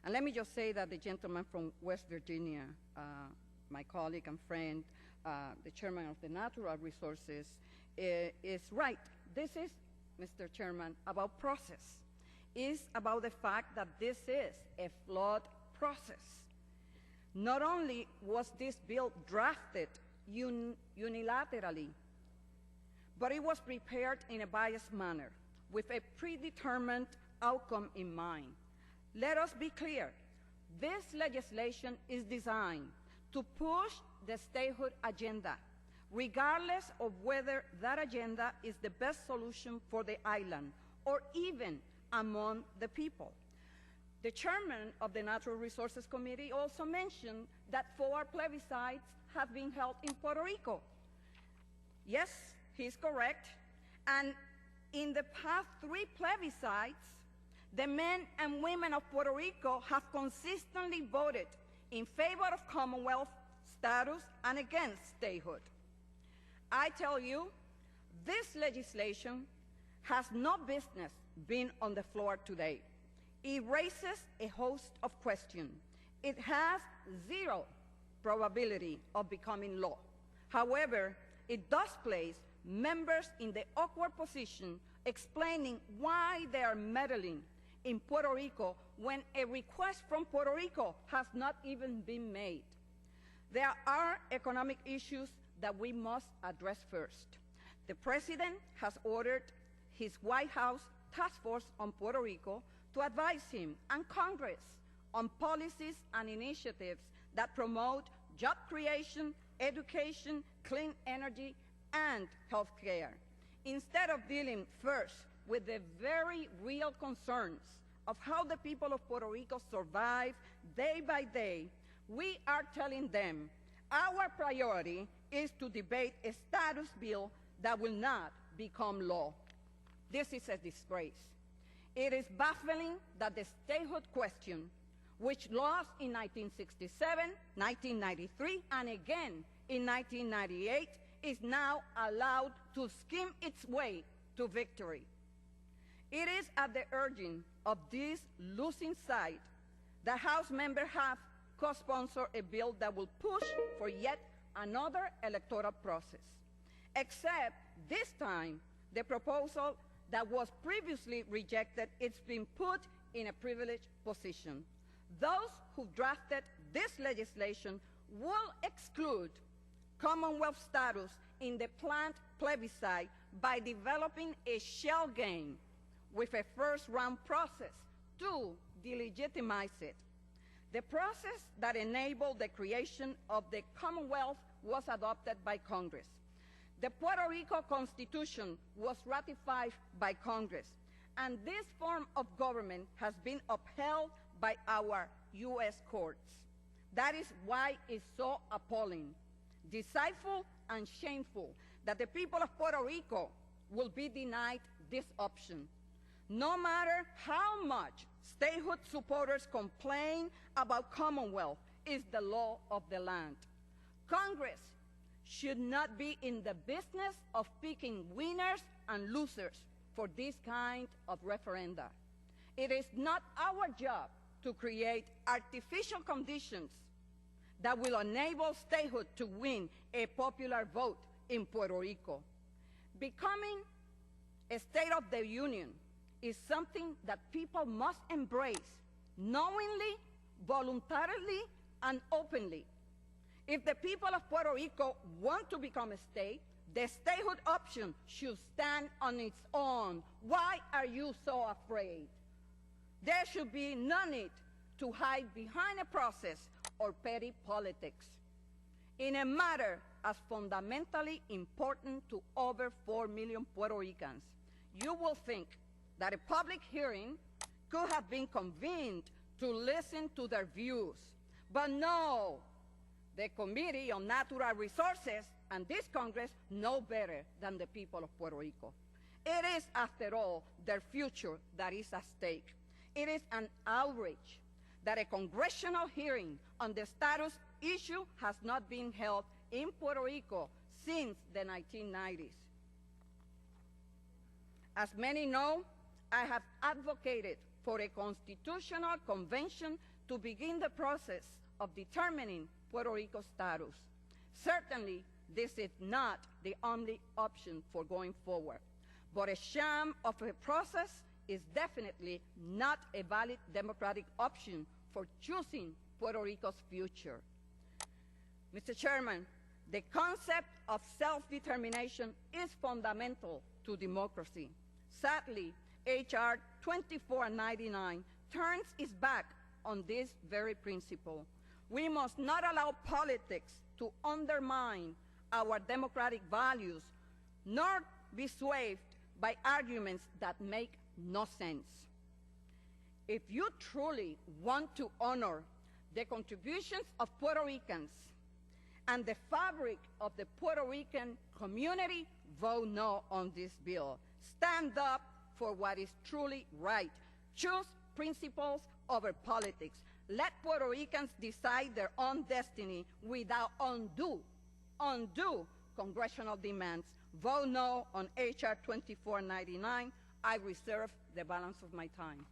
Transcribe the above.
And let me just say that the gentleman from West Virginia, my colleague and friend, the chairman of the Natural Resources, is right. This is, Mr. Chairman, about process. It's about the fact that this is a flawed process. Not only was this bill drafted unilaterally, but it was prepared in a biased manner with a predetermined outcome in mind. Let us be clear. This legislation is designed to push the statehood agenda, regardless of whether that agenda is the best solution for the island or even among the people. The chairman of the Natural Resources Committee also mentioned that 4 plebiscites have been held in Puerto Rico. Yes, he's correct. And in the past 3 plebiscites, the men and women of Puerto Rico have consistently voted in favor of Commonwealth status and against statehood. I tell you, this legislation has no business being on the floor today. It raises a host of questions. It has 0 probability of becoming law. However, it does place members in the awkward position explaining why they are meddling in Puerto Rico when a request from Puerto Rico has not even been made. There are economic issues that we must address first. The President has ordered his White House task force on Puerto Rico to advise him and Congress on policies and initiatives that promote job creation, education, clean energy, and health care. Instead of dealing first with the very real concerns of how the people of Puerto Rico survive day by day, we are telling them our priority is to debate a status bill that will not become law. This is a disgrace. It is baffling that the statehood question, which lost in 1967, 1993, and again in 1998, is now allowed to skim its way to victory. It is at the urging of this losing side that House members have co-sponsored a bill that will push for yet another electoral process. Except this time, the proposal that was previously rejected is being put in a privileged position. Those who drafted this legislation will exclude Commonwealth status in the planned plebiscite by developing a shell game with a first-round process to delegitimize it. The process that enabled the creation of the Commonwealth was adopted by Congress. The Puerto Rico Constitution was ratified by Congress, and this form of government has been upheld by our U.S. courts. That is why it's so appalling, deceitful, and shameful that the people of Puerto Rico will be denied this option. No matter how much statehood supporters complain about Commonwealth, is the law of the land. Congress should not be in the business of picking winners and losers for this kind of referenda. It is not our job to create artificial conditions that will enable statehood to win a popular vote in Puerto Rico. Becoming a state of the union is something that people must embrace knowingly, voluntarily, and openly. If the people of Puerto Rico want to become a state, the statehood option should stand on its own. Why are you so afraid? There should be no need to hide behind a process or petty politics. In a matter as fundamentally important to over 4 million Puerto Ricans, you will think that a public hearing could have been convened to listen to their views. But no, the Committee on Natural Resources and this Congress know better than the people of Puerto Rico. It is, after all, their future that is at stake. It is an outrage that a congressional hearing on the status issue has not been held in Puerto Rico since the 1990s. As many know, I have advocated for a constitutional convention to begin the process of determining Puerto Rico's status. Certainly, this is not the only option for going forward, but a sham of a process is definitely not a valid democratic option for choosing Puerto Rico's future. Mr. Chairman, the concept of self-determination is fundamental to democracy. Sadly, H.R. 2499 turns its back on this very principle. We must not allow politics to undermine our democratic values, nor be swayed by arguments that make no sense. If you truly want to honor the contributions of Puerto Ricans and the fabric of the Puerto Rican community, vote no on this bill. Stand up for what is truly right. Choose principles over politics. Let Puerto Ricans decide their own destiny without undue congressional demands. Vote no on H.R. 2499. I reserve the balance of my time.